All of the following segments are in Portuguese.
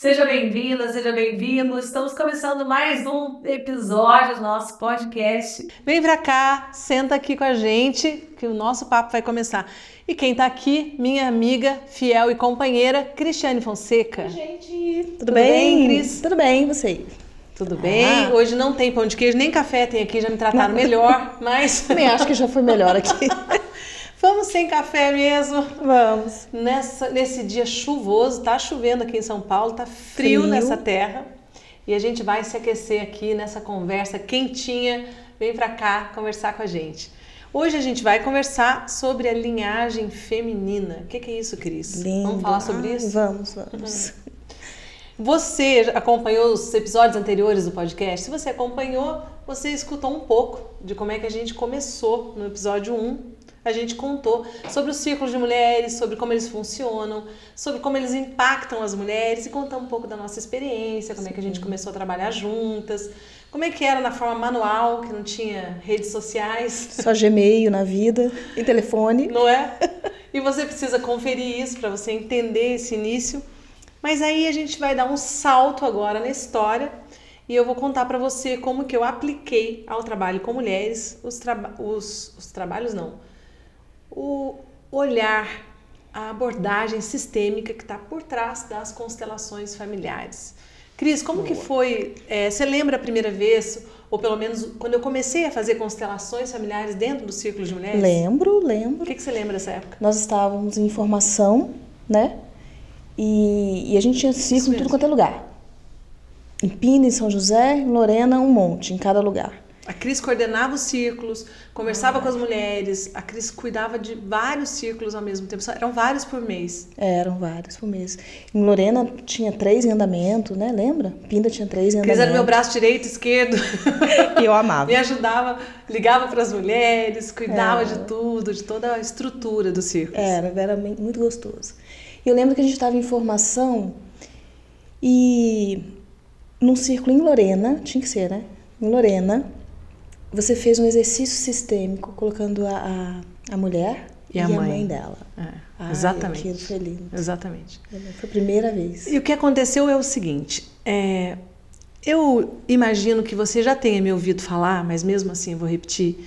Seja bem-vinda, seja bem-vindo. Estamos começando mais um episódio do nosso podcast. Vem pra cá, senta aqui com a gente, que o nosso papo vai começar. E quem tá aqui, minha amiga, fiel e companheira, Cristiane Fonseca. Oi, gente. Tudo bem, Cris? Tudo bem, e você? Tudo bem. Hoje não tem pão de queijo, nem café tem aqui, já me trataram melhor, mas... Também acho que já foi melhor aqui. Vamos sem café mesmo. Vamos. Nesse dia chuvoso, tá chovendo aqui em São Paulo, tá frio nessa terra. E a gente vai se aquecer aqui nessa conversa quentinha. Vem pra cá conversar com a gente. Hoje a gente vai conversar sobre a linhagem feminina. O que é isso, Cris? Lindo. Vamos falar sobre isso? Vamos. Você acompanhou os episódios anteriores do podcast? Se você acompanhou, você escutou um pouco de como é que a gente começou no episódio 1. A gente contou sobre os círculos de mulheres, sobre como eles funcionam, sobre como eles impactam as mulheres e contar um pouco da nossa experiência, como é que a gente começou a trabalhar juntas, como é que era na forma manual, que não tinha redes sociais. Só Gmail na vida e telefone. Não é? E você precisa conferir isso para você entender esse início. Mas aí a gente vai dar um salto agora na história e eu vou contar para você como que eu apliquei ao trabalho com mulheres, os trabalhos não. O olhar, a abordagem sistêmica que está por trás das constelações familiares. Cris, como que foi? Você lembra a primeira vez, ou pelo menos quando eu comecei a fazer constelações familiares dentro do Círculo de Mulheres? Lembro. O que você lembra dessa época? Nós estávamos em formação, né? E a gente tinha círculo em tudo quanto é lugar. Em Pina, em São José, em Lorena, um monte, em cada lugar. A Cris coordenava os círculos, conversava com as mulheres, a Cris cuidava de vários círculos ao mesmo tempo, eram vários por mês. Eram vários por mês. Em Lorena tinha 3 em andamento, né? Lembra? Pinda tinha 3 em andamento. Cris era meu braço direito, esquerdo. E eu amava. Me ajudava, ligava para as mulheres, cuidava de tudo, de toda a estrutura do círculo. Era muito gostoso. E eu lembro que a gente estava em formação e num círculo em Lorena, tinha que ser, né? Em Lorena, você fez um exercício sistêmico colocando a mulher e a mãe dela. Exatamente. Aquilo foi lindo. Exatamente. Foi a primeira vez. E o que aconteceu é o seguinte, eu imagino que você já tenha me ouvido falar, mas mesmo assim eu vou repetir,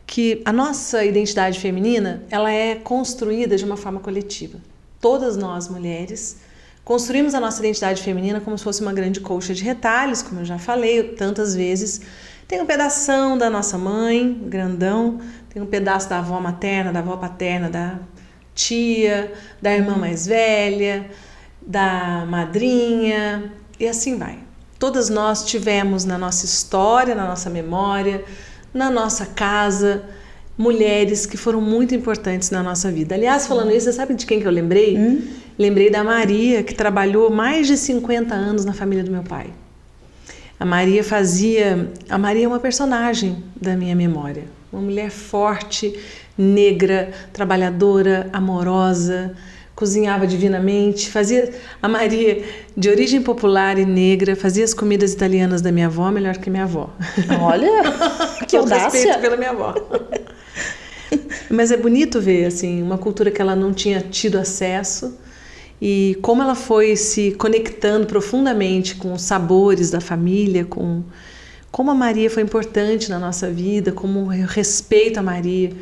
que a nossa identidade feminina, ela é construída de uma forma coletiva. Todas nós, mulheres, construímos a nossa identidade feminina como se fosse uma grande colcha de retalhos, como eu já falei tantas vezes. Tem um pedação da nossa mãe, grandão, tem um pedaço da avó materna, da avó paterna, da tia, da irmã mais velha, da madrinha, e assim vai. Todas nós tivemos na nossa história, na nossa memória, na nossa casa, mulheres que foram muito importantes na nossa vida. Aliás, falando isso, você sabe de quem que eu lembrei? Lembrei da Maria, que trabalhou mais de 50 anos na família do meu pai. A Maria é uma personagem da minha memória. Uma mulher forte, negra, trabalhadora, amorosa, cozinhava divinamente, a Maria, de origem popular e negra, fazia as comidas italianas da minha avó melhor que minha avó. Olha, que audácia! Respeito pela minha avó. Mas é bonito ver, assim, uma cultura que ela não tinha tido acesso e como ela foi se conectando profundamente com os sabores da família, como a Maria foi importante na nossa vida, como eu respeito a Maria.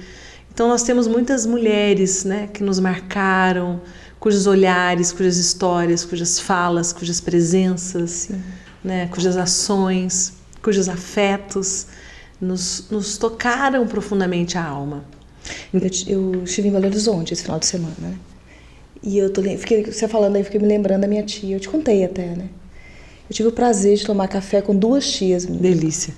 Então nós temos muitas mulheres, né, que nos marcaram, cujos olhares, cujas histórias, cujas falas, cujas presenças, né, cujas ações, cujos afetos nos tocaram profundamente a alma. Eu estive em Belo Horizonte esse final de semana, né? E você falando aí, fiquei me lembrando da minha tia. Eu te contei até, né? Eu tive o prazer de tomar café com 2 tias. Delícia.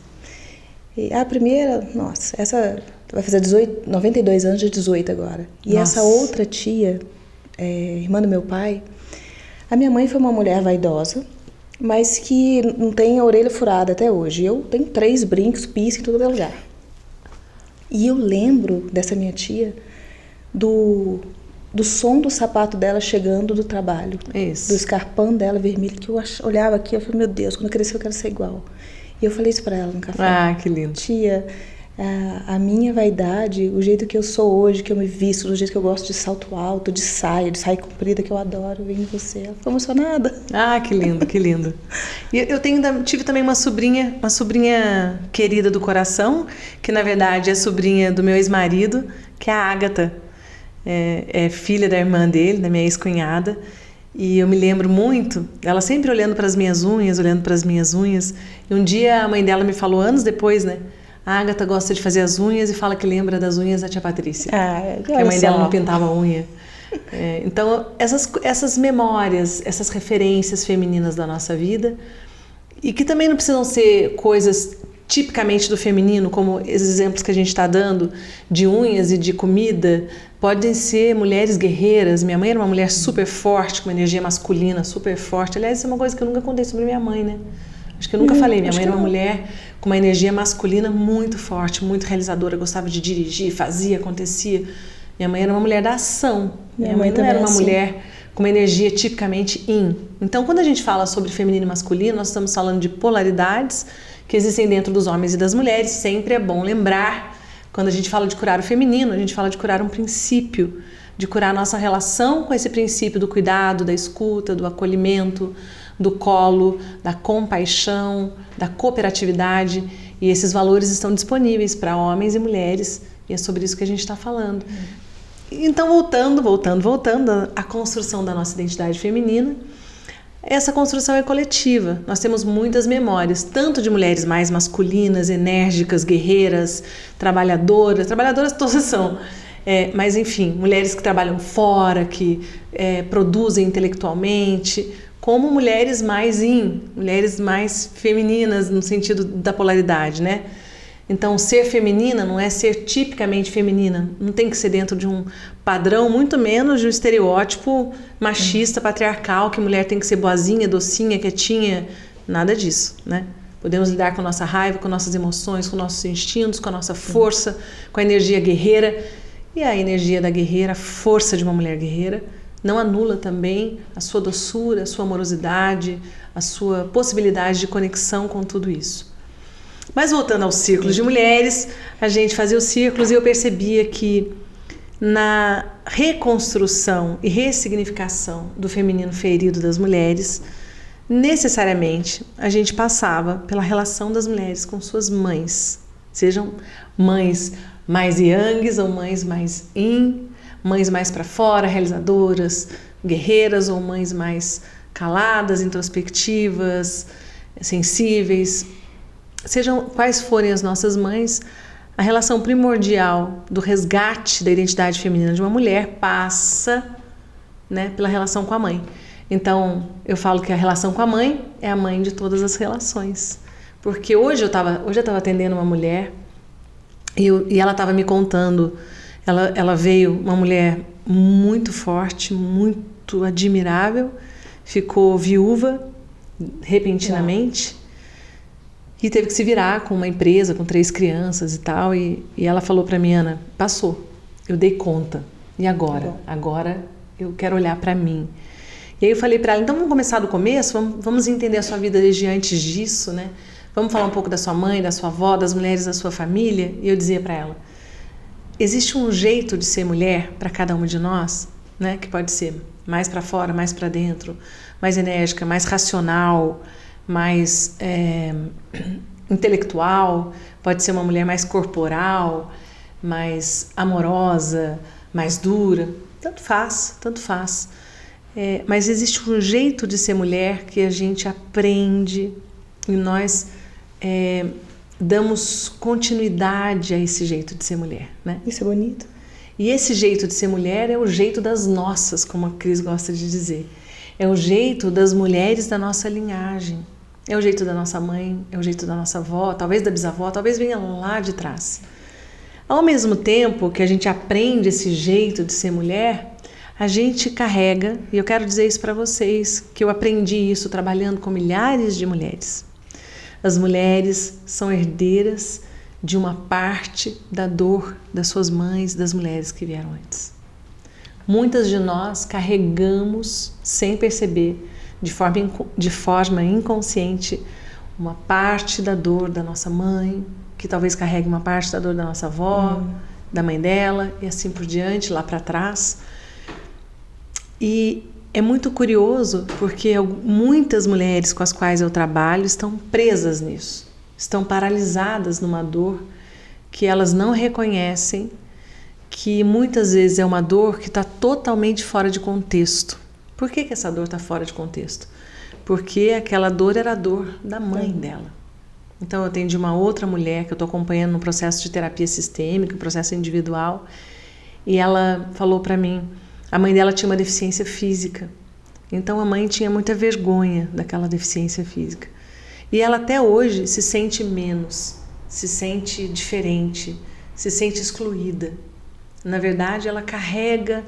E a primeira, nossa, essa vai fazer 92 anos, de 18 agora. E nossa. Essa outra tia, irmã do meu pai, a minha mãe foi uma mulher vaidosa, mas que não tem a orelha furada até hoje. Eu tenho 3 brincos, piercing em todo lugar. E eu lembro dessa minha tia do som do sapato dela chegando do trabalho. Isso. Do escarpão dela vermelho, que eu olhava aqui, eu falei, meu Deus, quando eu crescer eu quero ser igual. E eu falei isso pra ela no café. Ah, que lindo. Tia, A minha vaidade, o jeito que eu sou hoje, que eu me visto, do jeito que eu gosto de salto alto, de saia comprida, que eu adoro, vem em você. Ela ficou emocionada. Ah, que lindo, que lindo. E eu tive também uma sobrinha querida do coração, que na verdade é sobrinha do meu ex-marido, que é a Ágata. É filha da irmã dele, da minha ex-cunhada. E eu me lembro muito, ela sempre olhando para as minhas unhas. E um dia a mãe dela me falou, anos depois, né? A Ágata gosta de fazer as unhas e fala que lembra das unhas da tia Patrícia. Que a mãe dela não pintava a unha. Então, essas memórias, essas referências femininas da nossa vida, e que também não precisam ser coisas tipicamente do feminino, como esses exemplos que a gente está dando, de unhas e de comida, podem ser mulheres guerreiras. Minha mãe era uma mulher super forte, com uma energia masculina super forte. Aliás, isso é uma coisa que eu nunca contei sobre minha mãe, né? Acho que eu nunca falei. Minha mãe era uma mulher com uma energia masculina muito forte, muito realizadora, gostava de dirigir, fazia, acontecia. Minha mãe era uma mulher da ação. Minha mãe não era uma mulher com uma energia tipicamente yin. Então, quando a gente fala sobre feminino e masculino, nós estamos falando de polaridades que existem dentro dos homens e das mulheres. Sempre é bom lembrar, quando a gente fala de curar o feminino, a gente fala de curar um princípio, de curar a nossa relação com esse princípio do cuidado, da escuta, do acolhimento, do colo, da compaixão, da cooperatividade. E esses valores estão disponíveis para homens e mulheres, e é sobre isso que a gente está falando. Então, voltando à construção da nossa identidade feminina, essa construção é coletiva. Nós temos muitas memórias, tanto de mulheres mais masculinas, enérgicas, guerreiras, trabalhadoras todas são, mas enfim, mulheres que trabalham fora, que produzem intelectualmente, como mulheres mais mulheres mais femininas no sentido da polaridade, né? Então, ser feminina não é ser tipicamente feminina, não tem que ser dentro de um padrão, muito menos de um estereótipo machista, patriarcal, que mulher tem que ser boazinha, docinha, quietinha, nada disso, né? Podemos lidar com a nossa raiva, com nossas emoções, com nossos instintos, com a nossa força, com a energia guerreira. E a energia da guerreira, a força de uma mulher guerreira, não anula também a sua doçura, a sua amorosidade, a sua possibilidade de conexão com tudo isso. Mas voltando aos círculos de mulheres, a gente fazia os círculos e eu percebia que na reconstrução e ressignificação do feminino ferido das mulheres, necessariamente a gente passava pela relação das mulheres com suas mães, sejam mães mais yangs ou mães mais yin, mães mais para fora, realizadoras, guerreiras, ou mães mais caladas, introspectivas, sensíveis. Sejam quais forem as nossas mães, a relação primordial do resgate da identidade feminina de uma mulher passa, né, pela relação com a mãe. Então, eu falo que a relação com a mãe é a mãe de todas as relações. Porque hoje eu estava atendendo uma mulher e ela estava me contando, ela veio, uma mulher muito forte, muito admirável, ficou viúva repentinamente. E teve que se virar com uma empresa, com 3 crianças e tal. E ela falou para mim, Ana, passou, eu dei conta. E agora? Agora eu quero olhar para mim. E aí eu falei para ela, então vamos começar do começo? Vamos entender a sua vida desde antes disso, né? Vamos falar um pouco da sua mãe, da sua avó, das mulheres da sua família? E eu dizia para ela, existe um jeito de ser mulher para cada uma de nós, né? Que pode ser mais para fora, mais para dentro, mais enérgica, mais racional, mais intelectual, pode ser uma mulher mais corporal, mais amorosa, mais dura, tanto faz. Mas existe um jeito de ser mulher que a gente aprende e nós damos continuidade a esse jeito de ser mulher, né? Isso é bonito. E esse jeito de ser mulher é o jeito das nossas, como a Cris gosta de dizer. É o jeito das mulheres da nossa linhagem. É o jeito da nossa mãe, é o jeito da nossa avó, talvez da bisavó, talvez venha lá de trás. Ao mesmo tempo que a gente aprende esse jeito de ser mulher, a gente carrega, e eu quero dizer isso para vocês, que eu aprendi isso trabalhando com milhares de mulheres. As mulheres são herdeiras de uma parte da dor das suas mães, das mulheres que vieram antes. Muitas de nós carregamos, sem perceber, de forma inconsciente, uma parte da dor da nossa mãe, que talvez carregue uma parte da dor da nossa avó, da mãe dela, e assim por diante, lá para trás. E é muito curioso porque muitas mulheres com as quais eu trabalho estão presas nisso, estão paralisadas numa dor que elas não reconhecem, que muitas vezes é uma dor que está totalmente fora de contexto. Por que essa dor está fora de contexto? Porque aquela dor era a dor da mãe dela. Então eu atendi uma outra mulher que eu estou acompanhando no processo de terapia sistêmica, um processo individual, e ela falou para mim, a mãe dela tinha uma deficiência física, então a mãe tinha muita vergonha daquela deficiência física. E ela até hoje se sente menos, se sente diferente, se sente excluída. Na verdade, ela carrega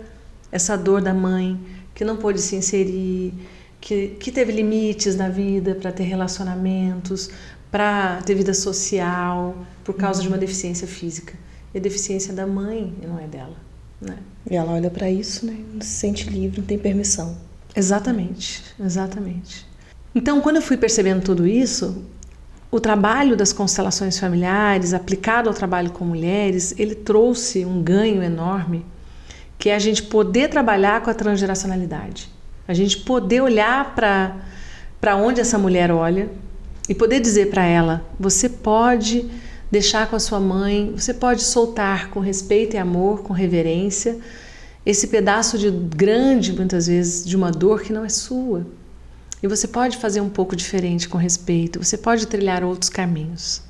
essa dor da mãe, que não pôde se inserir, que teve limites na vida para ter relacionamentos, para ter vida social, por causa de uma deficiência física. E a deficiência da mãe não é dela, né? E ela olha para isso, né? Não se sente livre, não tem permissão. Exatamente, exatamente. Então, quando eu fui percebendo tudo isso, o trabalho das constelações familiares, aplicado ao trabalho com mulheres, ele trouxe um ganho enorme, que é a gente poder trabalhar com a transgeracionalidade. A gente poder olhar para onde essa mulher olha e poder dizer para ela, você pode deixar com a sua mãe, você pode soltar com respeito e amor, com reverência, esse pedaço de grande, muitas vezes, de uma dor que não é sua. E você pode fazer um pouco diferente com respeito, você pode trilhar outros caminhos.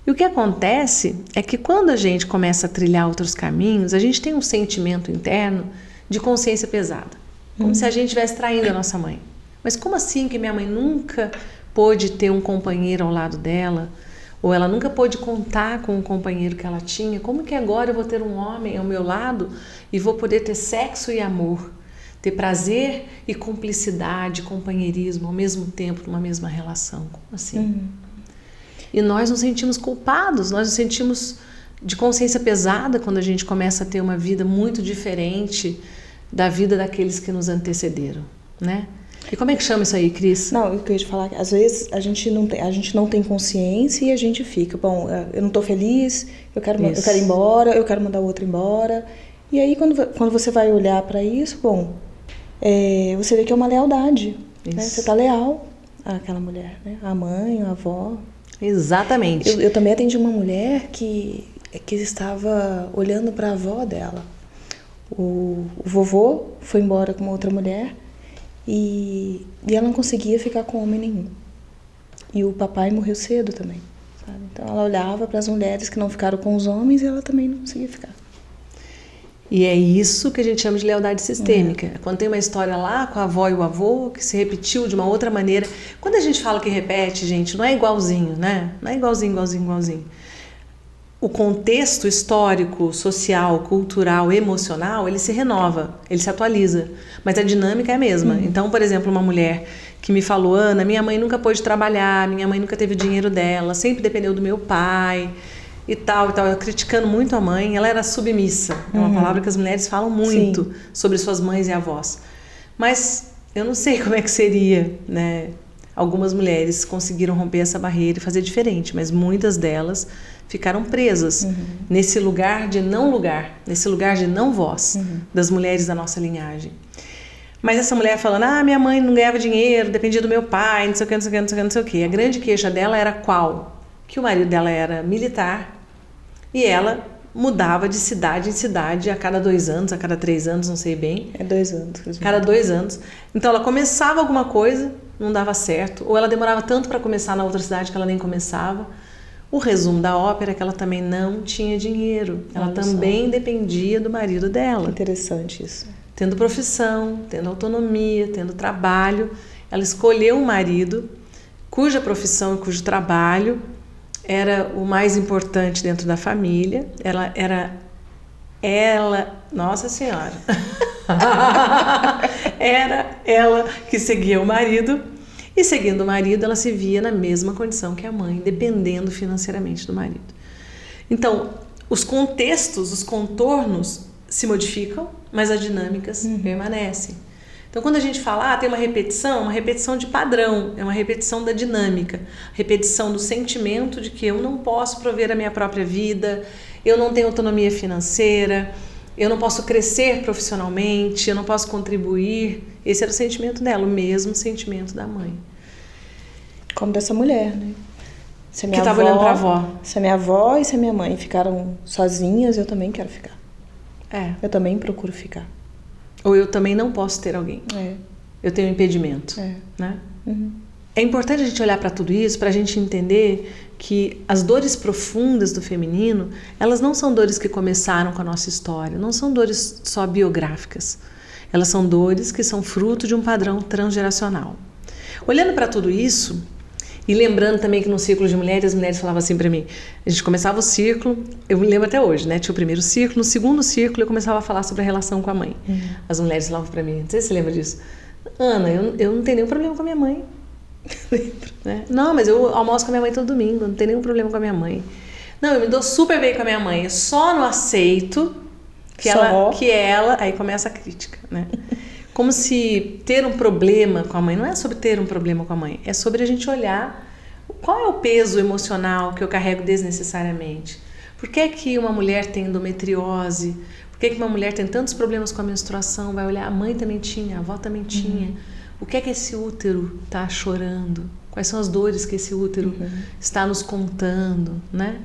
E o que acontece é que quando a gente começa a trilhar outros caminhos, a gente tem um sentimento interno de consciência pesada. Como se a gente estivesse traindo a nossa mãe. Mas como assim que minha mãe nunca pôde ter um companheiro ao lado dela? Ou ela nunca pôde contar com o companheiro que ela tinha? Como que agora eu vou ter um homem ao meu lado e vou poder ter sexo e amor? Ter prazer e cumplicidade, companheirismo ao mesmo tempo numa mesma relação? Como assim? E nós nos sentimos culpados, nós nos sentimos de consciência pesada quando a gente começa a ter uma vida muito diferente da vida daqueles que nos antecederam, né? E como é que chama isso aí, Cris? Não, eu queria te falar que às vezes a gente não tem consciência e a gente fica, bom, eu não estou feliz, eu quero ir embora, eu quero mandar o outro embora. E aí quando você vai olhar para isso, bom, você vê que é uma lealdade, né? Você está leal àquela mulher, né? A mãe, a avó. Exatamente. Eu também atendi uma mulher que estava olhando para a avó dela. O vovô foi embora com uma outra mulher e ela não conseguia ficar com homem nenhum. E o papai morreu cedo também, sabe? Então ela olhava para as mulheres que não ficaram com os homens e ela também não conseguia ficar. E é isso que a gente chama de lealdade sistêmica. Quando tem uma história lá com a avó e o avô que se repetiu de uma outra maneira. Quando a gente fala que repete, gente, não é igualzinho, né? Não é igualzinho. O contexto histórico, social, cultural, emocional, ele se renova, ele se atualiza. Mas a dinâmica é a mesma. Então, por exemplo, uma mulher que me falou, Ana, minha mãe nunca pôde trabalhar, minha mãe nunca teve dinheiro dela, sempre dependeu do meu pai e tal. Eu criticando muito a mãe, ela era submissa. É uma palavra que as mulheres falam muito sobre suas mães e avós. Mas eu não sei como é que seria, né? Algumas mulheres conseguiram romper essa barreira e fazer diferente, mas muitas delas ficaram presas nesse lugar de não lugar, nesse lugar de não voz das mulheres da nossa linhagem. Mas essa mulher falando, minha mãe não ganhava dinheiro, dependia do meu pai, não sei o que, não sei o que, não sei o que, não sei o que. A grande queixa dela era qual? Que o marido dela era militar e ela mudava de cidade em cidade a cada 2 anos, a cada 3 anos, não sei bem. 2 anos. Cada 2 anos. Então ela começava alguma coisa, não dava certo, ou ela demorava tanto para começar na outra cidade que ela nem começava. O resumo da ópera é que ela também não tinha dinheiro. Ela também dependia do marido dela. Interessante isso. Tendo profissão, tendo autonomia, tendo trabalho. Ela escolheu um marido cuja profissão e cujo trabalho era o mais importante dentro da família. Nossa Senhora! Era ela que seguia o marido. E seguindo o marido, ela se via na mesma condição que a mãe, dependendo financeiramente do marido. Então, os contextos, os contornos se modificam, mas as dinâmicas permanecem. Então, quando a gente fala, tem uma repetição de padrão, é uma repetição da dinâmica, repetição do sentimento de que eu não posso prover a minha própria vida, eu não tenho autonomia financeira, eu não posso crescer profissionalmente, eu não posso contribuir. Esse era o sentimento dela, o mesmo sentimento da mãe. Como dessa mulher, né? Se a minha que estava olhando para a avó. Se a minha avó e se a minha mãe ficaram sozinhas, eu também quero ficar. Eu também procuro ficar. Ou eu também não posso ter alguém. Eu tenho um impedimento. Né? É importante a gente olhar para tudo isso, para a gente entender que as dores profundas do feminino, elas não são dores que começaram com a nossa história, não são dores só biográficas. Elas são dores que são fruto de um padrão transgeracional. Olhando para tudo isso, e lembrando também que no círculo de mulheres, as mulheres falavam assim para mim, a gente começava o círculo, eu me lembro até hoje, né? Tinha o primeiro círculo, no segundo círculo eu começava a falar sobre a relação com a mãe. As mulheres falavam para mim, não sei se você lembra disso, Ana, eu não tenho nenhum problema com a minha mãe. Né? Não, mas eu almoço com a minha mãe todo domingo, não tenho nenhum problema com a minha mãe. Não, eu me dou super bem com a minha mãe, eu só não aceito que ela, aí começa a crítica, né? Como se ter um problema com a mãe, não é sobre ter um problema com a mãe, é sobre a gente olhar qual é o peso emocional que eu carrego desnecessariamente. Por que é que uma mulher tem endometriose? Por que é que uma mulher tem tantos problemas com a menstruação? Vai olhar, a mãe também tinha, a avó também tinha. O que é que esse útero está chorando? Quais são as dores que esse útero está nos contando, né?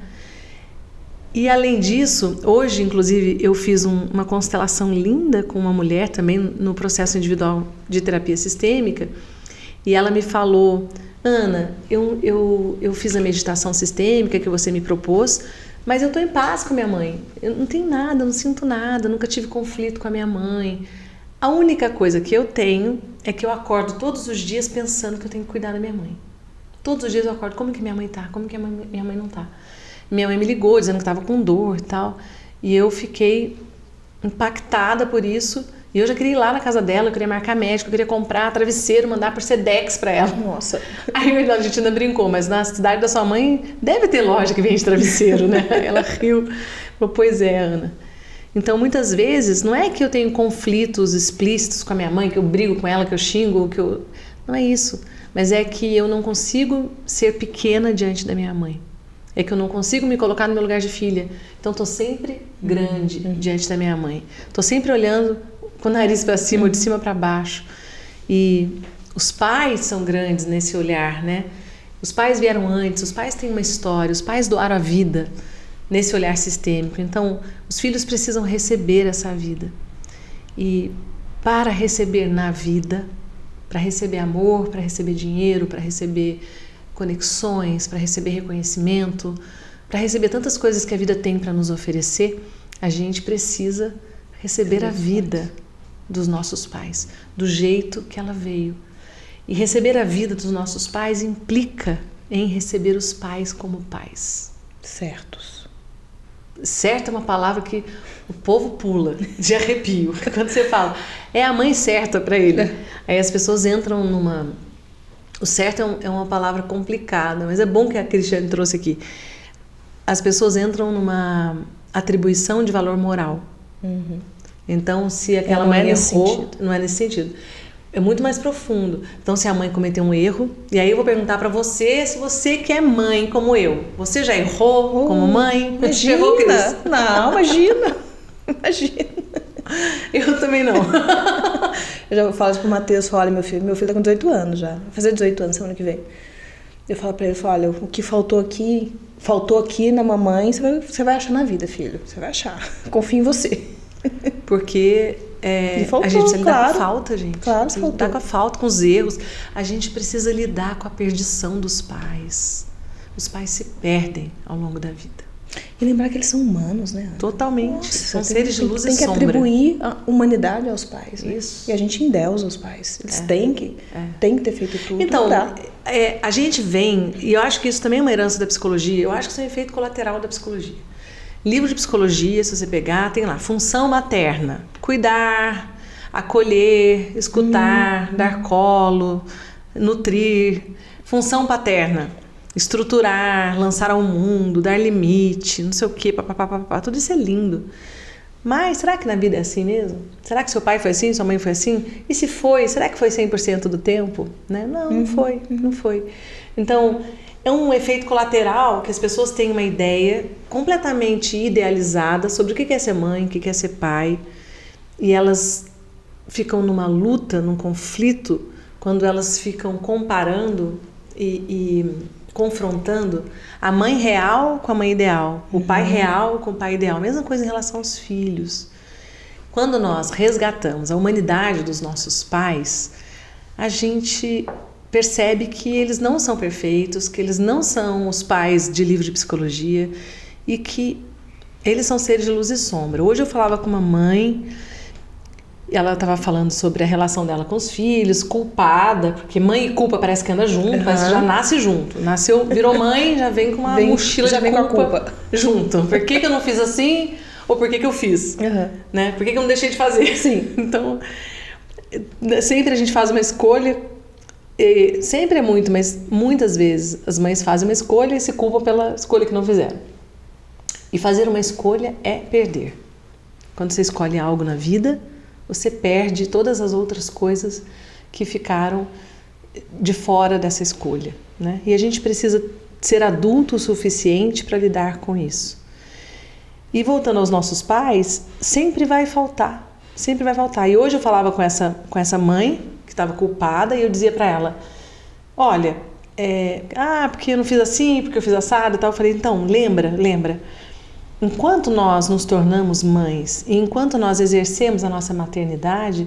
E além disso, hoje inclusive eu fiz uma constelação linda com uma mulher também no processo individual de terapia sistêmica, e ela me falou, Ana, eu fiz a meditação sistêmica que você me propôs, mas eu estou em paz com a minha mãe, eu não tenho nada, não sinto nada, nunca tive conflito com a minha mãe. A única coisa que eu tenho é que eu acordo todos os dias pensando que eu tenho que cuidar da minha mãe. Todos os dias eu acordo, como que minha mãe tá? Como que minha mãe não tá? Minha mãe me ligou dizendo que estava com dor e tal, e eu fiquei impactada por isso, e eu já queria ir lá na casa dela, eu queria marcar médico, eu queria comprar travesseiro, mandar por Sedex para ela. Nossa. Aí a Argentina brincou, mas na cidade da sua mãe deve ter loja que vende travesseiro, né? Ela riu, falou, pois é, Ana. Então, muitas vezes, não é que eu tenho conflitos explícitos com a minha mãe, que eu brigo com ela, que eu xingo, que eu... Não é isso. Mas é que eu não consigo ser pequena diante da minha mãe. É que eu não consigo me colocar no meu lugar de filha. Então, estou sempre grande diante da minha mãe. Estou sempre olhando com o nariz para cima ou de cima para baixo. E os pais são grandes nesse olhar, né? Os pais vieram antes, os pais têm uma história, os pais doaram a vida nesse olhar sistêmico. Então, os filhos precisam receber essa vida. E para receber na vida, para receber amor, para receber dinheiro, para receber conexões, para receber reconhecimento, para receber tantas coisas que a vida tem para nos oferecer, a gente precisa receber a vida dos nossos pais, do jeito que ela veio. E receber a vida dos nossos pais implica em receber os pais como pais. Certos. Certo é uma palavra que o povo pula de arrepio. Quando você fala, é a mãe certa para ele. Aí as pessoas entram numa... O certo é uma palavra complicada, mas é bom que a Cristiane trouxe aqui. As pessoas entram numa atribuição de valor moral. Então, se aquela mãe errou, não é nesse sentido. É muito mais profundo. Então, se a mãe cometeu um erro, e aí eu vou perguntar para você se você que é mãe como eu. Você já errou como mãe? Imagina! Errou, Cris? Não, imagina! Imagina! Eu também não. Eu já falo isso pro Matheus, olha, meu filho tá com 18 anos já, vai fazer 18 anos semana que vem. Eu falo pra ele, olha, o que faltou aqui na mamãe, você vai achar na vida, filho, você vai achar, confio em você. Porque faltou, a gente precisa lidar com a falta, gente. Claro, precisa lidar com a falta, com os erros. A gente precisa lidar com a perdição dos pais. Os pais se perdem ao longo da vida. E lembrar que eles são humanos, né? Totalmente. Nossa, são seres de luz e sombra. Tem que atribuir a humanidade aos pais. Né? Isso. E a gente endeusa os pais. Eles têm que ter feito tudo. Então, a gente vem, e eu acho que isso também é uma herança da psicologia, eu acho que isso é um efeito colateral da psicologia. Livro de psicologia, se você pegar, tem lá, função materna. Cuidar, acolher, escutar, dar colo, nutrir. Função paterna. Estruturar, lançar ao mundo, dar limite, não sei o quê, papapá, tudo isso é lindo. Mas será que na vida é assim mesmo? Será que seu pai foi assim, sua mãe foi assim? E se foi, será que foi 100% do tempo? Né? Não, não foi, não foi. Então, é um efeito colateral que as pessoas têm uma ideia completamente idealizada sobre o que é ser mãe, o que é ser pai. E elas ficam numa luta, num conflito, quando elas ficam comparando e confrontando a mãe real com a mãe ideal, o pai real com o pai ideal. Mesma coisa em relação aos filhos. Quando nós resgatamos a humanidade dos nossos pais, a gente percebe que eles não são perfeitos, que eles não são os pais de livro de psicologia e que eles são seres de luz e sombra. Hoje eu falava com uma mãe, ela estava falando sobre a relação dela com os filhos, culpada, porque mãe e culpa parece que anda junto, mas já nasce junto. Nasceu, virou mãe, já vem com uma mochila de culpa junto. Por que eu não fiz assim? Ou por que eu fiz? Né? Por que eu não deixei de fazer? Sim. Então, sempre a gente faz uma escolha, sempre é muito, mas muitas vezes as mães fazem uma escolha e se culpam pela escolha que não fizeram. E fazer uma escolha é perder. Quando você escolhe algo na vida, você perde todas as outras coisas que ficaram de fora dessa escolha, né? E a gente precisa ser adulto o suficiente para lidar com isso. E voltando aos nossos pais, sempre vai faltar, sempre vai faltar. E hoje eu falava com essa mãe que estava culpada e eu dizia para ela, olha, porque eu não fiz assim, porque eu fiz assado e tal. Eu falei, então, lembra. Enquanto nós nos tornamos mães e enquanto nós exercemos a nossa maternidade,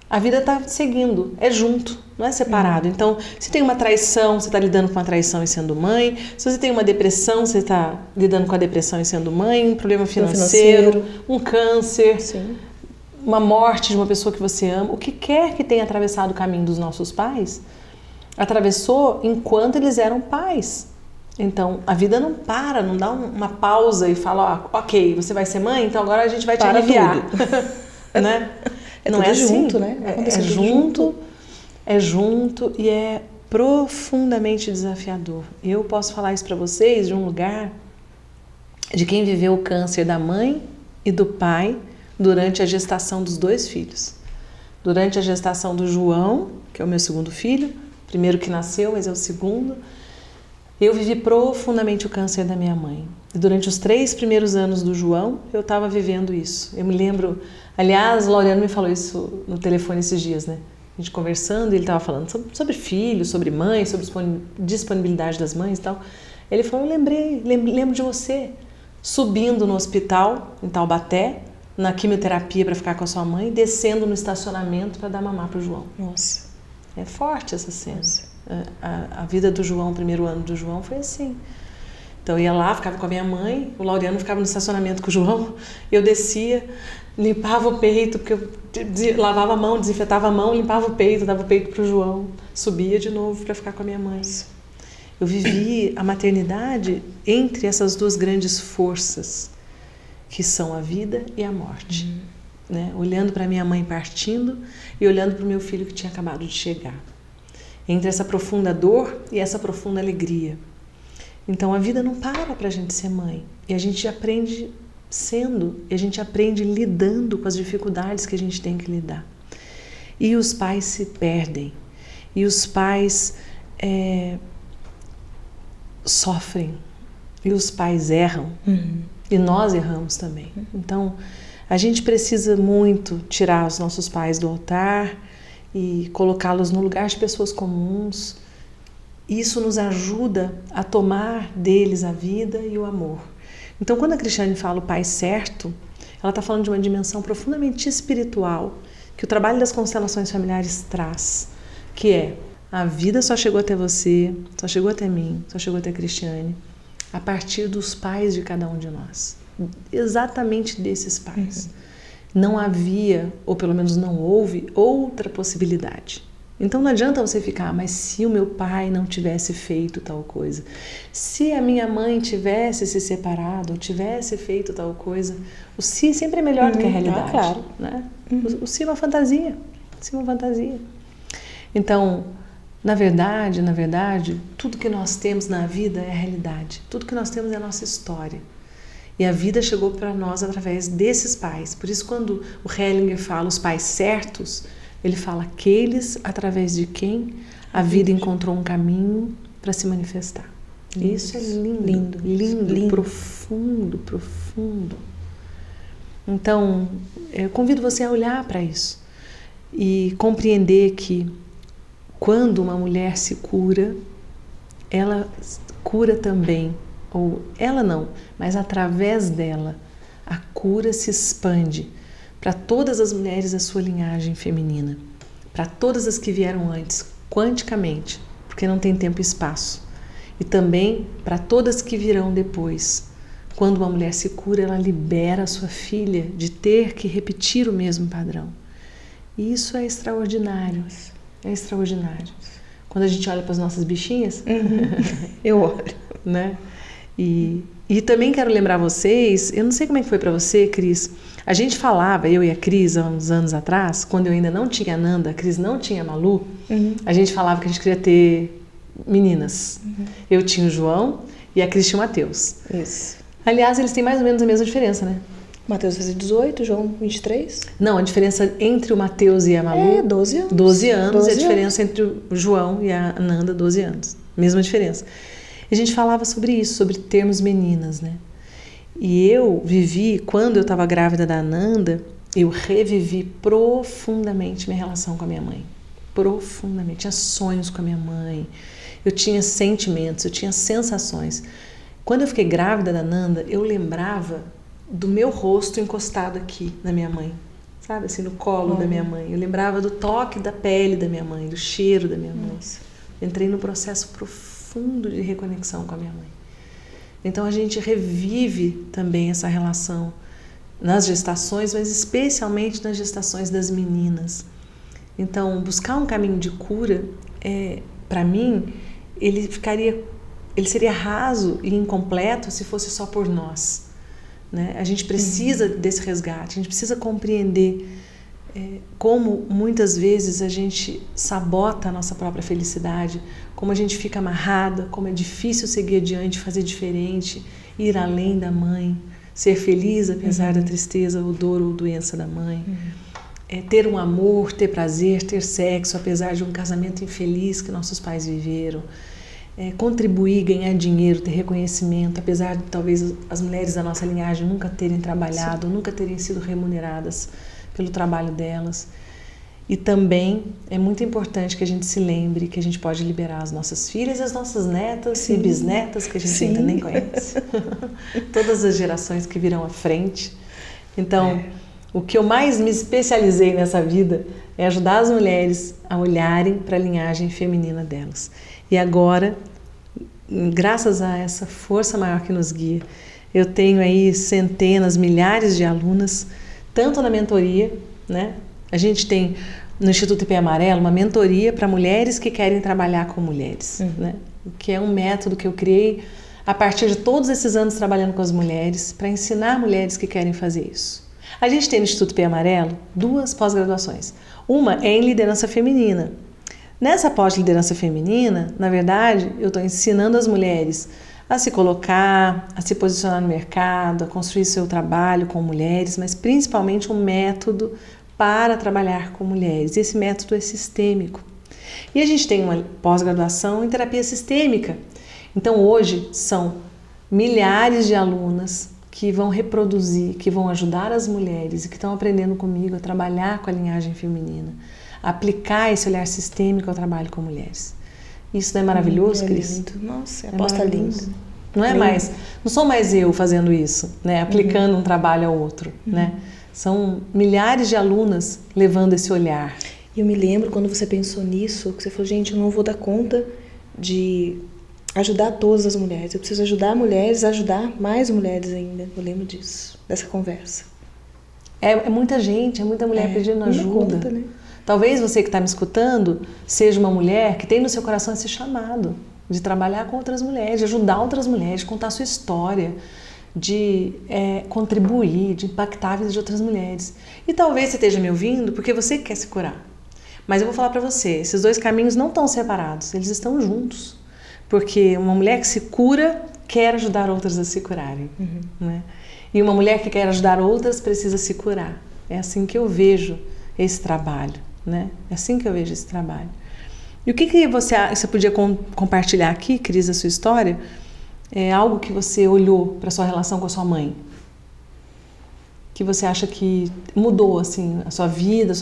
a vida está seguindo, é junto, não é separado. Então, se tem uma traição, você está lidando com uma traição e sendo mãe. Se você tem uma depressão, você está lidando com a depressão e sendo mãe. Um problema financeiro, um câncer, sim, uma morte de uma pessoa que você ama. O que quer que tenha atravessado o caminho dos nossos pais, atravessou enquanto eles eram pais. Então, a vida não para, não dá uma pausa e fala, ok, você vai ser mãe, então agora a gente vai te aliviar. Né? Não é junto, assim, né? É junto e é profundamente desafiador. Eu posso falar isso para vocês de um lugar de quem viveu o câncer da mãe e do pai durante a gestação dos 2 filhos. Durante a gestação do João, que é o meu segundo filho, primeiro que nasceu, mas é o segundo, eu vivi profundamente o câncer da minha mãe. E durante os 3 primeiros anos do João, eu estava vivendo isso. Eu me lembro, aliás, o Laureano me falou isso no telefone esses dias, né? A gente conversando, ele estava falando sobre filhos, sobre mães, sobre disponibilidade das mães e tal. Ele falou, lembro de você subindo no hospital, em Taubaté, na quimioterapia para ficar com a sua mãe, descendo no estacionamento para dar mamar para o João. Nossa. É forte essa cena. A vida do João, o primeiro ano do João foi assim. Então eu ia lá, ficava com a minha mãe, o Laureano ficava no estacionamento com o João, eu descia, limpava o peito, porque eu lavava a mão, desinfetava a mão, limpava o peito, dava o peito para o João, subia de novo para ficar com a minha mãe. Eu vivi a maternidade entre essas 2 grandes forças, que são a vida e a morte. Né? Olhando para minha mãe partindo e olhando para o meu filho que tinha acabado de chegar. Entre essa profunda dor e essa profunda alegria. Então a vida não para a gente ser mãe. E a gente aprende sendo, e a gente aprende lidando com as dificuldades que a gente tem que lidar. E os pais se perdem. E os pais sofrem. E os pais erram. E nós erramos também. Então a gente precisa muito tirar os nossos pais do altar e colocá-los no lugar de pessoas comuns. Isso nos ajuda a tomar deles a vida e o amor. Então, quando a Cristiane fala o pai certo, ela está falando de uma dimensão profundamente espiritual que o trabalho das constelações familiares traz, que é a vida só chegou até você, só chegou até mim, só chegou até a Cristiane, a partir dos pais de cada um de nós. Exatamente desses pais. Não havia, ou pelo menos não houve, outra possibilidade. Então não adianta você ficar, mas se o meu pai não tivesse feito tal coisa, se a minha mãe tivesse se separado, ou tivesse feito tal coisa, o se sempre é melhor do que a realidade. Claro. Né? O se é uma fantasia. Então, na verdade, tudo que nós temos na vida é a realidade. Tudo que nós temos é a nossa história. E a vida chegou para nós através desses pais. Por isso, quando o Hellinger fala os pais certos, ele fala aqueles através de quem a vida encontrou um caminho para se manifestar. Isso é lindo, lindo, profundo, profundo. Então, eu convido você a olhar para isso e compreender que quando uma mulher se cura, ela cura também, ou ela não, mas através dela, a cura se expande para todas as mulheres da sua linhagem feminina, para todas as que vieram antes, quanticamente, porque não tem tempo e espaço, e também para todas que virão depois. Quando uma mulher se cura, ela libera a sua filha de ter que repetir o mesmo padrão. E isso é extraordinário, é extraordinário. Quando a gente olha para as nossas bichinhas, eu olho, né? E também quero lembrar vocês, eu não sei como é que foi para você, Cris, a gente falava, eu e a Cris, há uns anos atrás, quando eu ainda não tinha a Nanda, a Cris não tinha a Malu, a gente falava que a gente queria ter meninas. Eu tinha o João e a Cris tinha o Matheus. Isso. Aliás, eles têm mais ou menos a mesma diferença, né? Matheus fazia 18, João 23. Não, a diferença entre o Matheus e a Malu... É, 12 anos. 12 anos 12 e a diferença entre o João e a Nanda, 12 anos. Mesma diferença. E a gente falava sobre isso, sobre termos meninas, né? E eu vivi, quando eu estava grávida da Nanda, eu revivi profundamente minha relação com a minha mãe. Profundamente. Tinha sonhos com a minha mãe, eu tinha sentimentos, eu tinha sensações. Quando eu fiquei grávida da Nanda, eu lembrava do meu rosto encostado aqui na minha mãe, sabe, assim, no colo da minha mãe. Eu lembrava do toque da pele da minha mãe, do cheiro da minha mãe. Entrei num processo profundo de reconexão com a minha mãe. Então a gente revive também essa relação nas gestações, mas especialmente nas gestações das meninas. Então, buscar um caminho de cura, para mim, ele seria raso e incompleto se fosse só por nós, né? A gente precisa desse resgate, a gente precisa compreender como muitas vezes a gente sabota a nossa própria felicidade, como a gente fica amarrada, como é difícil seguir adiante, fazer diferente, ir além da mãe, ser feliz apesar da tristeza ou dor ou doença da mãe. Ter um amor, ter prazer, ter sexo, apesar de um casamento infeliz que nossos pais viveram. Contribuir, ganhar dinheiro, ter reconhecimento, apesar de talvez as mulheres da nossa linhagem nunca terem trabalhado, nunca terem sido remuneradas pelo trabalho delas. E também é muito importante que a gente se lembre que a gente pode liberar as nossas filhas e as nossas netas e bisnetas, que a gente ainda nem conhece. Todas as gerações que virão à frente. Então, o que eu mais me especializei nessa vida é ajudar as mulheres a olharem para a linhagem feminina delas. E agora, graças a essa força maior que nos guia, eu tenho aí centenas, milhares de alunas, tanto na mentoria, né? A gente tem no Instituto IP Amarelo uma mentoria para mulheres que querem trabalhar com mulheres, né? Que é um método que eu criei a partir de todos esses anos trabalhando com as mulheres, para ensinar mulheres que querem fazer isso. A gente tem no Instituto IP Amarelo 2 pós-graduações. Uma é em liderança feminina. Nessa pós-liderança feminina, na verdade, eu estou ensinando as mulheres a se colocar, a se posicionar no mercado, a construir seu trabalho com mulheres, mas principalmente um método para trabalhar com mulheres. Esse método é sistêmico. E a gente tem uma pós-graduação em terapia sistêmica. Então hoje são milhares de alunas que vão reproduzir, que vão ajudar as mulheres e que estão aprendendo comigo a trabalhar com a linhagem feminina, a aplicar esse olhar sistêmico ao trabalho com mulheres. Isso não é maravilhoso, Cris? Nossa, aposta linda. Não é mais, não sou mais eu fazendo isso, né? Aplicando um trabalho ao outro, né? São milhares de alunas levando esse olhar. E eu me lembro quando você pensou nisso, que você falou, gente, eu não vou dar conta de ajudar todas as mulheres. Eu preciso ajudar mulheres, ajudar mais mulheres ainda. Eu lembro disso, dessa conversa. É muita gente, é muita mulher pedindo ajuda. Conta, né? Talvez você que está me escutando seja uma mulher que tem no seu coração esse chamado de trabalhar com outras mulheres, de ajudar outras mulheres, de contar a sua história, de contribuir, de impactar a vida de outras mulheres. E talvez você esteja me ouvindo porque você quer se curar. Mas eu vou falar para você, esses 2 caminhos não estão separados, eles estão juntos. Porque uma mulher que se cura quer ajudar outras a se curarem. Né? E uma mulher que quer ajudar outras precisa se curar. É assim que eu vejo esse trabalho, né? É assim que eu vejo esse trabalho. E o que você podia compartilhar aqui, Cris, a sua história? É algo que você olhou para a sua relação com a sua mãe, que você acha que mudou assim, a sua vida,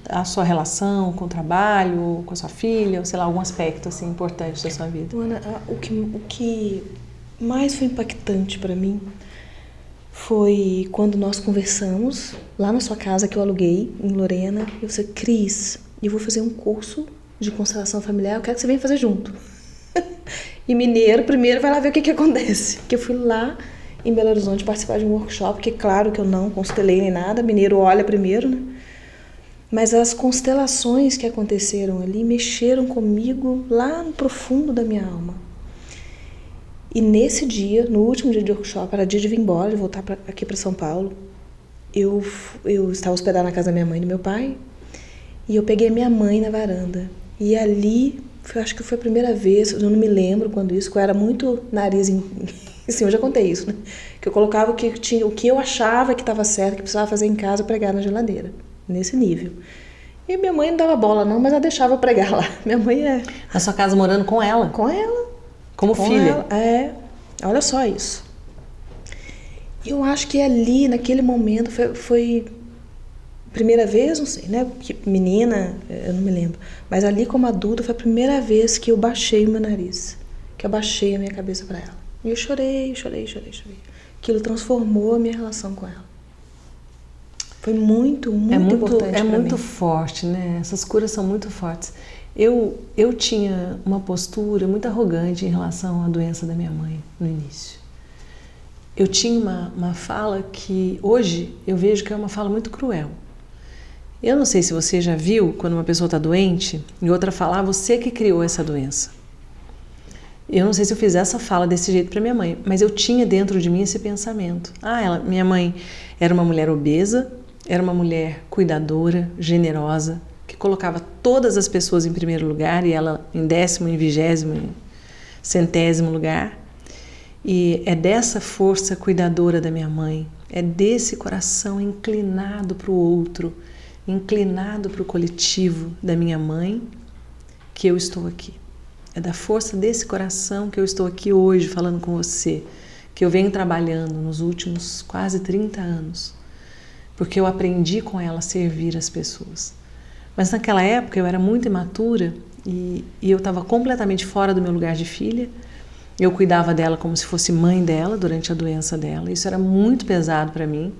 a sua relação com o trabalho, com a sua filha, ou sei lá, algum aspecto assim, importante da sua vida? Ana, o que mais foi impactante para mim foi quando nós conversamos lá na sua casa que eu aluguei, em Lorena. Eu falei, Cris, eu vou fazer um curso de constelação familiar, eu quero que você venha fazer junto. E mineiro, primeiro vai lá ver o que acontece. Porque eu fui lá em Belo Horizonte participar de um workshop, que claro que eu não constelei nem nada, mineiro olha primeiro, né? Mas as constelações que aconteceram ali mexeram comigo lá no profundo da minha alma. E nesse dia, no último dia de workshop, era dia de vir embora, de voltar aqui para São Paulo, eu estava hospedada na casa da minha mãe e do meu pai, e eu peguei a minha mãe na varanda. E ali, acho que foi a primeira vez, eu não me lembro quando isso, que eu era muito nariz assim, eu já contei isso, né? Que eu colocava o que eu achava que estava certo, que precisava fazer em casa, pregar na geladeira, nesse nível. E minha mãe não dava bola não, mas ela deixava eu pregar lá. Minha mãe Na sua casa morando com ela? Com ela. Como com filha? Ela. Olha só isso. Eu acho que ali, naquele momento, foi primeira vez, não sei, né? Que menina, eu não me lembro. Mas ali, como adulta, foi a primeira vez que eu baixei o meu nariz. Que eu baixei a minha cabeça para ela. E eu chorei. Aquilo transformou a minha relação com ela. Foi muito importante para mim. É muito forte, né? Essas curas são muito fortes. Eu tinha uma postura muito arrogante em relação à doença da minha mãe no início. Eu tinha uma fala que hoje eu vejo que é uma fala muito cruel. Eu não sei se você já viu quando uma pessoa está doente e outra fala, você que criou essa doença. Eu não sei se eu fiz essa fala desse jeito para minha mãe, mas eu tinha dentro de mim esse pensamento. Minha mãe era uma mulher obesa, era uma mulher cuidadora, generosa, que colocava todas as pessoas em primeiro lugar e ela em 10º, em 20º, em 100º lugar. E é dessa força cuidadora da minha mãe, é desse coração inclinado para o outro, inclinado para o coletivo da minha mãe, que eu estou aqui. É da força desse coração que eu estou aqui hoje falando com você, que eu venho trabalhando nos últimos quase 30 anos, porque eu aprendi com ela a servir as pessoas. Mas naquela época eu era muito imatura e eu estava completamente fora do meu lugar de filha. Eu cuidava dela como se fosse mãe dela durante a doença dela. Isso era muito pesado para mim.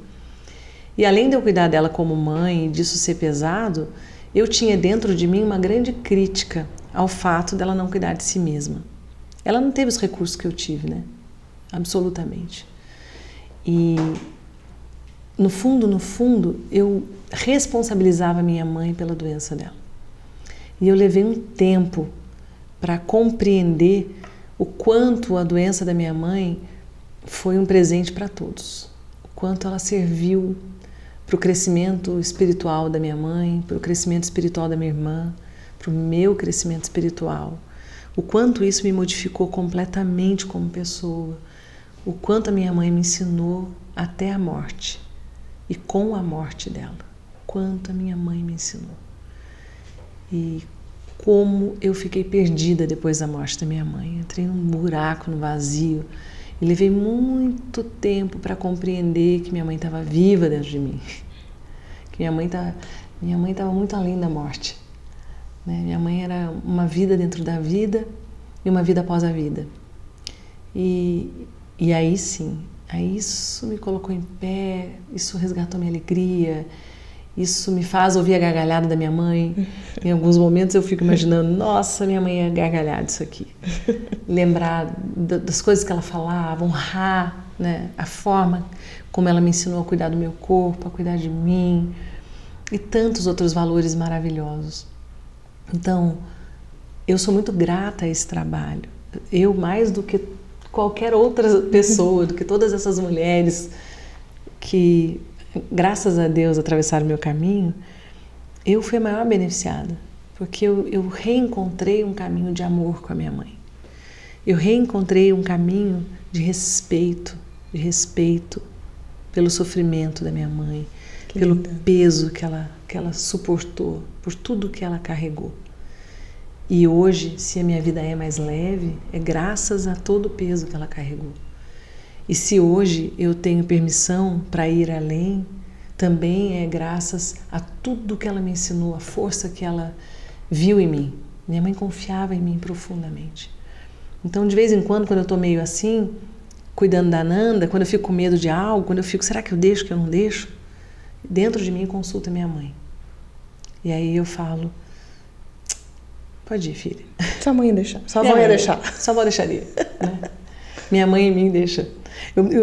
E além de eu cuidar dela como mãe e disso ser pesado, eu tinha dentro de mim uma grande crítica ao fato dela não cuidar de si mesma. Ela não teve os recursos que eu tive, né? Absolutamente. E no fundo, eu responsabilizava minha mãe pela doença dela. E eu levei um tempo para compreender o quanto a doença da minha mãe foi um presente para todos. O quanto ela serviu para o crescimento espiritual da minha mãe, para o crescimento espiritual da minha irmã, para o meu crescimento espiritual. O quanto isso me modificou completamente como pessoa. O quanto a minha mãe me ensinou até a morte. E com a morte dela, quanto a minha mãe me ensinou. E como eu fiquei perdida depois da morte da minha mãe. Entrei num buraco, num vazio. E levei muito tempo para compreender que minha mãe estava viva dentro de mim. Que minha mãe estava muito além da morte. Né? Minha mãe era uma vida dentro da vida e uma vida após a vida. E aí sim, aí isso me colocou em pé, isso resgatou minha alegria, isso me faz ouvir a gargalhada da minha mãe. Em alguns momentos eu fico imaginando, nossa, minha mãe ia gargalhar disso aqui. Lembrar das coisas que ela falava, honrar, né, a forma como ela me ensinou a cuidar do meu corpo, a cuidar de mim e tantos outros valores maravilhosos. Então, eu sou muito grata a esse trabalho. Eu, mais do que qualquer outra pessoa, do que todas essas mulheres que, graças a Deus, atravessaram o meu caminho, eu fui a maior beneficiada, porque eu reencontrei um caminho de amor com a minha mãe. Eu reencontrei um caminho de respeito, pelo sofrimento da minha mãe, Que pelo linda. peso que ela suportou, por tudo que ela carregou. E hoje, se a minha vida é mais leve, é graças a todo o peso que ela carregou. E se hoje eu tenho permissão para ir além, também é graças a tudo que ela me ensinou, a força que ela viu em mim. Minha mãe confiava em mim profundamente. Então, de vez em quando eu estou meio assim, cuidando da Nanda, quando eu fico com medo de algo, quando eu fico, será que eu deixo, que eu não deixo? Dentro de mim consulta minha mãe. E aí eu falo, pode ir, filha. Sua mãe ia deixar. Sua avó ia deixar. Sua avó deixaria. Né? Minha mãe em mim deixa.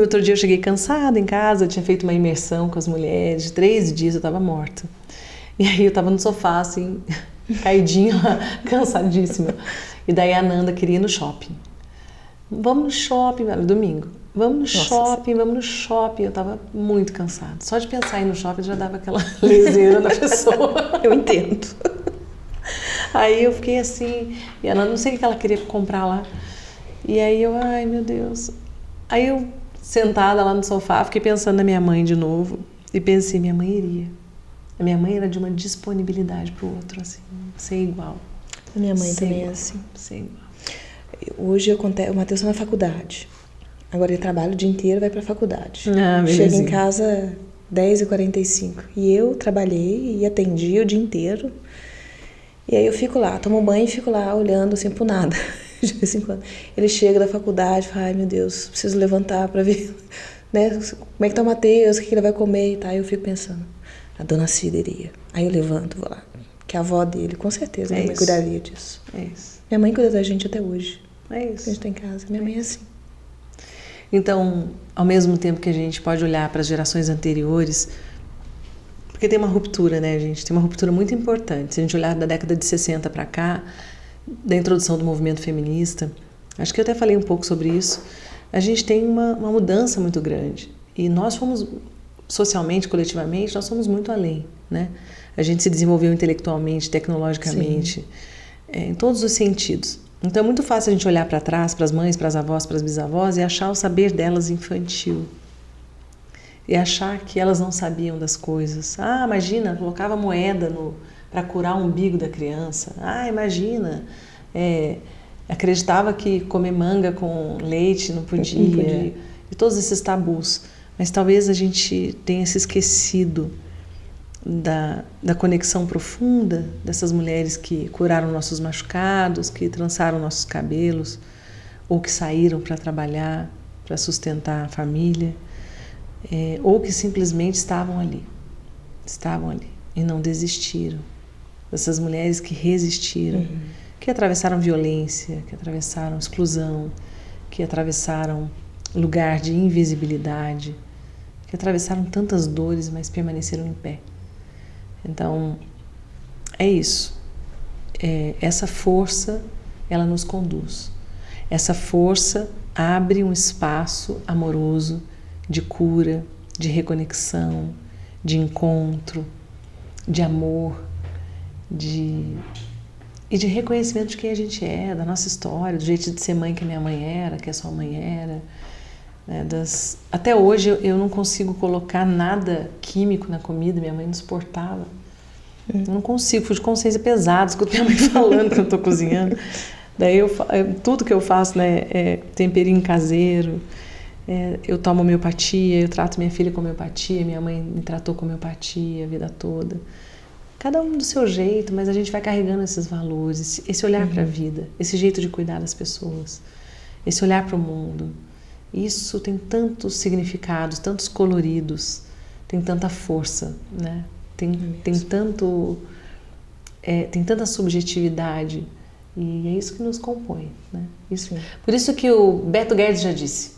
Outro dia eu cheguei cansada em casa, eu tinha feito uma imersão com as mulheres, 3 dias eu estava morta. E aí eu estava no sofá, assim, caidinha, cansadíssima. E daí a Nanda queria ir no shopping. Vamos no shopping, era domingo. Vamos no shopping. Eu estava muito cansada. Só de pensar em ir no shopping já dava aquela leseira na pessoa. Eu entendo. Aí eu fiquei assim, e ela não sei o que ela queria comprar lá. E aí eu, ai meu Deus. Aí eu, sentada lá no sofá, fiquei pensando na minha mãe de novo. E pensei, minha mãe iria. A minha mãe era de uma disponibilidade pro outro, assim, sem igual. A minha mãe Sem também é igual, assim. sem igual. Hoje o Matheus está na faculdade. Agora ele trabalha o dia inteiro e vai para a faculdade. Ah, Chega em casa 10h45. E eu trabalhei e atendi o dia inteiro. E aí eu fico lá, tomo banho e fico lá olhando assim pro nada. De vez em quando. Ele chega da faculdade e fala, ai meu Deus, preciso levantar para ver, né, como é que tá o Matheus, o que ele vai comer e tal. Aí eu fico pensando, a dona Cida iria. Aí eu levanto, vou lá. Que é a avó dele, com certeza, minha mãe cuidaria disso. É isso. Minha mãe cuida da gente até hoje. É isso. A gente tá em casa. Minha mãe é assim. Então, ao mesmo tempo que a gente pode olhar para as gerações anteriores, porque tem uma ruptura, né, gente? Tem uma ruptura muito importante. Se a gente olhar da década de 60 para cá, da introdução do movimento feminista, acho que eu até falei um pouco sobre isso, a gente tem uma mudança muito grande. E nós fomos, socialmente, coletivamente, nós somos muito além, né? A gente se desenvolveu intelectualmente, tecnologicamente, em todos os sentidos. Então é muito fácil a gente olhar para trás, para as mães, para as avós, para as bisavós e achar o saber delas infantil. E achar que elas não sabiam das coisas. Ah, imagina, colocava moeda para curar o umbigo da criança. Ah, imagina, acreditava que comer manga com leite não podia. E todos esses tabus. Mas talvez a gente tenha se esquecido da conexão profunda dessas mulheres que curaram nossos machucados, que trançaram nossos cabelos, ou que saíram para trabalhar, para sustentar a família, ou que simplesmente estavam ali e não desistiram. Essas mulheres que resistiram, que atravessaram violência, que atravessaram exclusão, que atravessaram lugar de invisibilidade, que atravessaram tantas dores, mas permaneceram em pé. Então, é isso. Essa força, ela nos conduz. Essa força abre um espaço amoroso de cura, de reconexão, de encontro, de amor, e de reconhecimento de quem a gente é, da nossa história, do jeito de ser mãe que a minha mãe era, que a sua mãe era. Né, até hoje eu não consigo colocar nada químico na comida, minha mãe não suportava. Eu não consigo, fui de consciência pesada, escuto minha mãe falando que eu estou cozinhando. Daí tudo que eu faço, né, é temperinho caseiro, eu tomo homeopatia, eu trato minha filha com homeopatia, minha mãe me tratou com homeopatia a vida toda. Cada um do seu jeito, mas a gente vai carregando esses valores, esse olhar para a vida, esse jeito de cuidar das pessoas, esse olhar para o mundo. Isso tem tantos significados, tantos coloridos, tem tanta força, né? Tem tanta subjetividade, e é isso que nos compõe, né? Por isso que o Beto Guedes já disse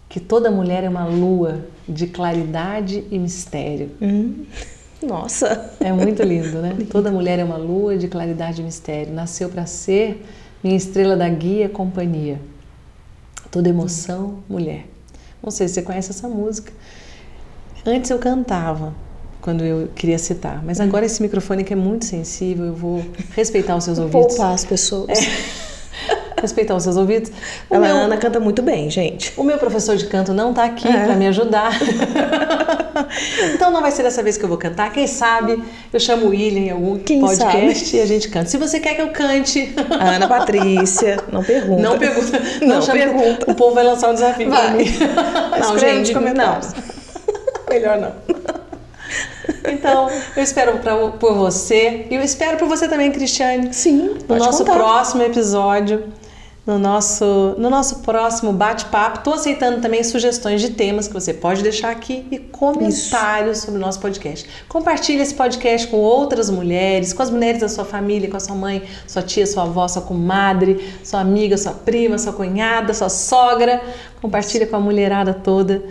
que toda mulher é uma lua de claridade e mistério. Nossa! É muito lindo, né? Toda mulher é uma lua de claridade e mistério. Nasceu para ser minha estrela da guia, companhia. Toda emoção, mulher. Não sei se você conhece essa música. Antes eu cantava, quando eu queria citar. Mas agora esse microfone que é muito sensível, eu vou respeitar os seus ouvidos. Poupar as pessoas. respeitar os seus ouvidos. A Ana canta muito bem, gente. O meu professor de canto não tá aqui para me ajudar. Então não vai ser dessa vez que eu vou cantar. Quem sabe eu chamo o William em algum podcast e a gente canta. Se você quer que eu cante... Ana Patrícia, não pergunta. Não pergunta. Não pergunta. O povo vai lançar um desafio para mim. Não, gente, não. Melhor não. Então, eu espero por você. E eu espero por você também, Cristiane. Sim, no nosso próximo episódio, no nosso próximo bate-papo. Estou aceitando também sugestões de temas que você pode deixar aqui e comentários sobre o nosso podcast. Compartilhe esse podcast com outras mulheres, com as mulheres da sua família, com a sua mãe, sua tia, sua avó, sua comadre, sua amiga, sua prima, sua cunhada, sua sogra. Compartilhe com a mulherada toda.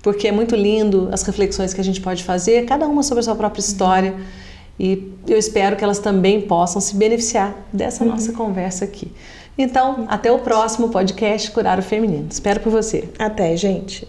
Porque é muito lindo as reflexões que a gente pode fazer, cada uma sobre a sua própria história. E eu espero que elas também possam se beneficiar dessa nossa conversa aqui. Então, até o próximo podcast Curar o Feminino. Espero por você. Até, gente.